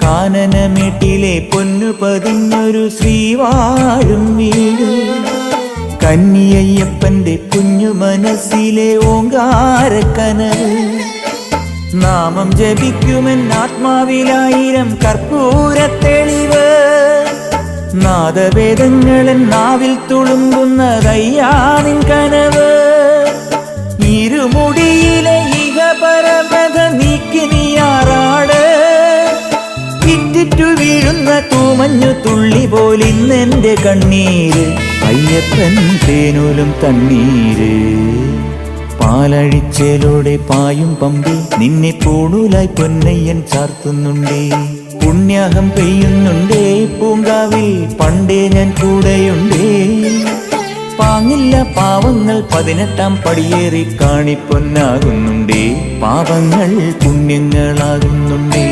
കാനനമേട്ടിലെ പൊന്നു പതിഞ്ഞൊരു ശ്രീവാഴും വീട്, കന്നിയയ്യപ്പന്റെ കുഞ്ഞു മനസ്സിലെ ഓങ്കാരക്കനവ്. നാമം ജപിക്കുമെൻ ആത്മാവിലായിരം കർപ്പൂരത്തെളിവ്, നാദവേദങ്ങളൻ നാവിൽ തുളുമ്പുന്നതയ്യാനിൻ കനവ്. ഇരുമുടിയിലെ ഇഹപരമത നീക്കി നീയാറാട്, ഇറ്റിറ്റു വീഴുന്ന തൂമഞ്ഞു തുള്ളി പോലിന്നെന്റെ കണ്ണീര്, അയ്യപ്പൻ തേനൂലും തണ്ണീര്. പാലഴിച്ചേലോടെ പായും പമ്പി നിന്നെ പൂണൂലായി പൊന്നയ്യൻ ചാർത്തുന്നുണ്ടേ. പുണ്യാഹം പെയ്യുന്നുണ്ടേ പൂങ്കാവിൽ പണ്ടേ ഞാൻ കൂടെയുണ്ടേ. പാങ്ങില്ല പാവങ്ങൾ 18-ാം പടിയേറി കാണിപ്പൊന്നാകുന്നുണ്ടേ, പാപങ്ങൾ പുണ്യങ്ങളാകുന്നുണ്ടേ.